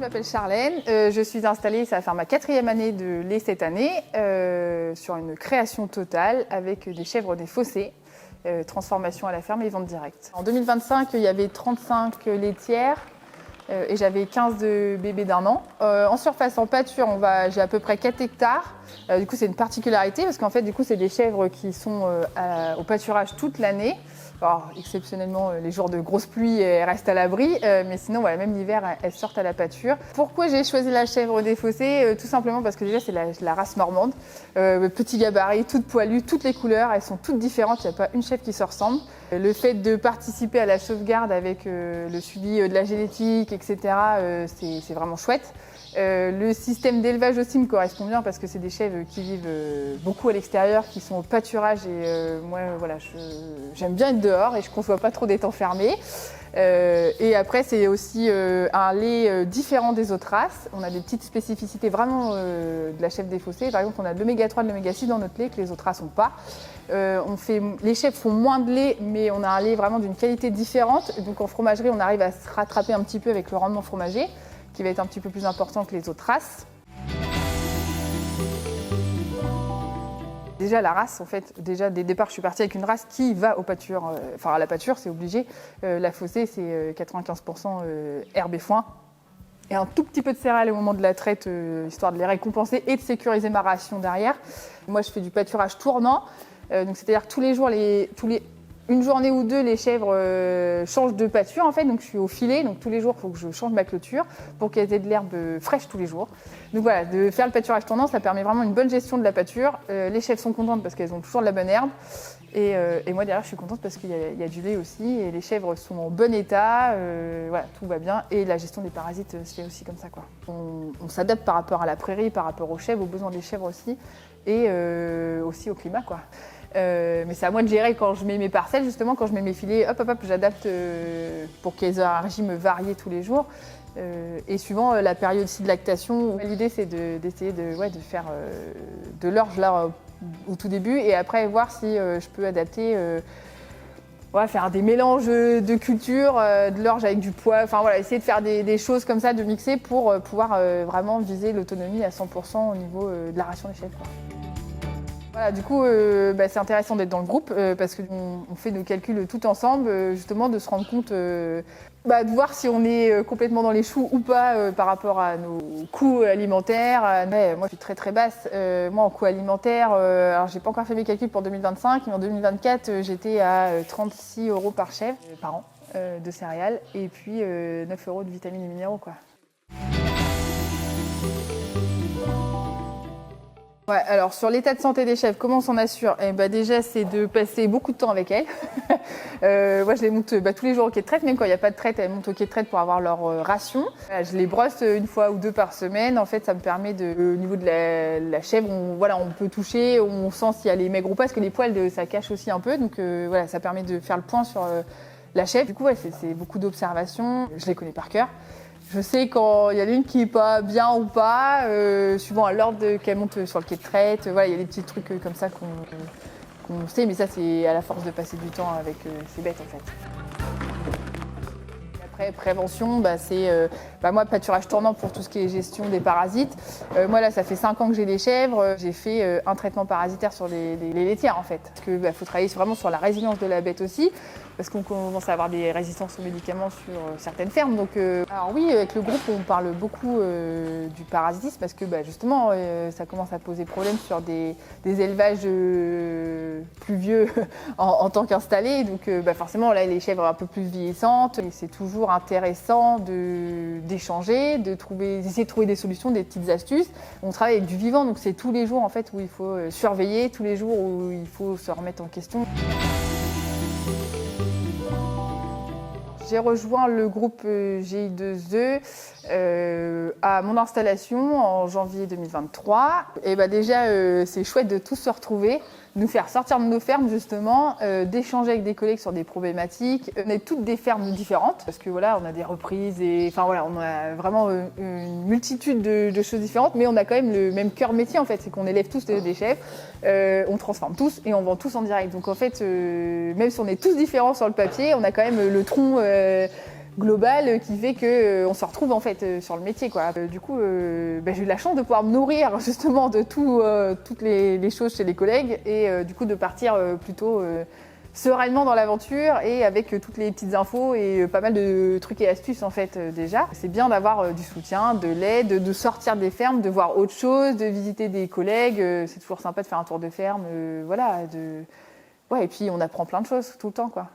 m'appelle Charlène, je suis installée, ça va faire ma 4e année de lait cette année, sur une création totale avec des chèvres des fossés, transformation à la ferme et vente directe. En 2025, il y avait 35 laitières et j'avais 15 de bébés d'1 an. En surface, en pâture, j'ai à peu près 4 hectares. Du coup, c'est une particularité parce qu'en fait, du coup, c'est des chèvres qui sont au pâturage toute l'année. Alors, exceptionnellement, les jours de grosses pluies, elles restent à l'abri, mais sinon, voilà, même l'hiver, elles sortent à la pâture. Pourquoi j'ai choisi la chèvre des fossés? Tout simplement parce que déjà, c'est la race normande. Petit gabarit, toute poilue, toutes les couleurs, elles sont toutes différentes, il n'y a pas une chèvre qui se ressemble. Le fait de participer à la sauvegarde avec le suivi de la génétique, etc., c'est vraiment chouette. Le système d'élevage aussi me correspond bien parce que c'est des chèvres qui vivent beaucoup à l'extérieur, qui sont au pâturage et moi voilà, j'aime bien être dehors et je ne conçois pas trop d'être enfermée. Et après c'est aussi un lait différent des autres races. On a des petites spécificités vraiment de la chèvre des fossés. Par exemple, on a de l'oméga 3 de l'oméga 6 dans notre lait que les autres races n'ont pas. Les chèvres font moins de lait, mais on a un lait vraiment d'une qualité différente. Donc en fromagerie, on arrive à se rattraper un petit peu avec le rendement fromager, qui va être un petit peu plus important que les autres races. Déjà la race, en fait, déjà dès le départ, je suis partie avec une race qui va au pâture, enfin à la pâture, c'est obligé. La fossée, c'est 95% herbe et foin. Et un tout petit peu de céréales au moment de la traite, histoire de les récompenser et de sécuriser ma ration derrière. Moi, je fais du pâturage tournant, donc c'est-à-dire que tous les jours, une journée ou deux, les chèvres changent de pâture en fait, donc je suis au filet, donc tous les jours il faut que je change ma clôture pour qu'elles aient de l'herbe fraîche tous les jours. Donc voilà, de faire le pâturage tournant, ça permet vraiment une bonne gestion de la pâture. Les chèvres sont contentes parce qu'elles ont toujours de la bonne herbe et moi derrière je suis contente parce qu'il y a du lait aussi et les chèvres sont en bon état, voilà, tout va bien et la gestion des parasites se fait aussi comme ça quoi. On s'adapte par rapport à la prairie, par rapport aux chèvres, aux besoins des chèvres aussi et aussi au climat quoi. Mais c'est à moi de gérer quand je mets mes parcelles, justement, quand je mets mes filets, hop, j'adapte pour qu'elles aient un régime varié tous les jours. Et suivant la période aussi de lactation, l'idée c'est d'essayer de faire de l'orge là au tout début et après voir si je peux adapter, faire des mélanges de cultures, de l'orge avec du pois, enfin voilà, essayer de faire des choses comme ça, de mixer pour pouvoir vraiment viser l'autonomie à 100% au niveau de la ration des chèvres. Voilà, du coup, c'est intéressant d'être dans le groupe parce qu'on fait nos calculs tout ensemble, justement de se rendre compte, de voir si on est complètement dans les choux ou pas par rapport à nos coûts alimentaires. Moi, je suis très très basse. Moi, en coûts alimentaires, alors j'ai pas encore fait mes calculs pour 2025, mais en 2024, j'étais à 36 € par chèvre par an de céréales et puis 9 € de vitamines et minéraux, quoi. Ouais, alors sur l'état de santé des chèvres, comment on s'en assure? Déjà, c'est de passer beaucoup de temps avec elles. Moi, je les monte tous les jours au quai de traite, même quand il n'y a pas de traite, elles montent au quai de traite pour avoir leur ration. Je les brosse une fois ou deux par semaine. En fait, ça me permet au niveau de la chèvre, on peut toucher, on sent si elle est maigre ou pas, parce que les poils, ça cache aussi un peu. Donc ça permet de faire le point sur la chèvre. Du coup, c'est beaucoup d'observations. Je les connais par cœur. Je sais quand il y en a une qui n'est pas bien ou pas, suivant à l'ordre qu'elle monte sur le quai de traite. Il y a des petits trucs comme ça qu'on sait, mais ça c'est à la force de passer du temps avec ces bêtes en fait. Après, prévention, c'est moi, pâturage tournant pour tout ce qui est gestion des parasites. Moi, là, ça fait 5 ans que j'ai des chèvres. J'ai fait un traitement parasitaire sur les laitières, en fait. Parce qu'il faut travailler vraiment sur la résilience de la bête aussi, parce qu'on commence à avoir des résistances aux médicaments sur certaines fermes. Donc, alors oui, avec le groupe, on parle beaucoup du parasitisme, parce que justement, ça commence à poser problème sur des élevages plus vieux en tant qu'installés. Donc, forcément, là, les chèvres un peu plus vieillissantes, et c'est toujours intéressant d'échanger, d'essayer de trouver des solutions, des petites astuces. On travaille avec du vivant, donc c'est tous les jours en fait où il faut surveiller, tous les jours où il faut se remettre en question. J'ai rejoint le groupe GI2E à mon installation en janvier 2023. Et déjà, c'est chouette de tous se retrouver, nous faire sortir de nos fermes justement, d'échanger avec des collègues sur des problématiques. On est toutes des fermes différentes parce que voilà, on a des reprises et on a vraiment une multitude de choses différentes, mais on a quand même le même cœur métier en fait, c'est qu'on élève tous des chèvres, on transforme tous et on vend tous en direct. Donc en fait, même si on est tous différents sur le papier, on a quand même le tronc global qui fait qu'on se retrouve en fait sur le métier, quoi. Du coup, j'ai eu la chance de pouvoir me nourrir justement de toutes les choses chez les collègues et du coup de partir plutôt sereinement dans l'aventure et avec toutes les petites infos et pas mal de trucs et astuces en fait déjà. C'est bien d'avoir du soutien, de l'aide, de sortir des fermes, de voir autre chose, de visiter des collègues. C'est toujours sympa de faire un tour de ferme, voilà. Ouais, et puis on apprend plein de choses tout le temps, quoi.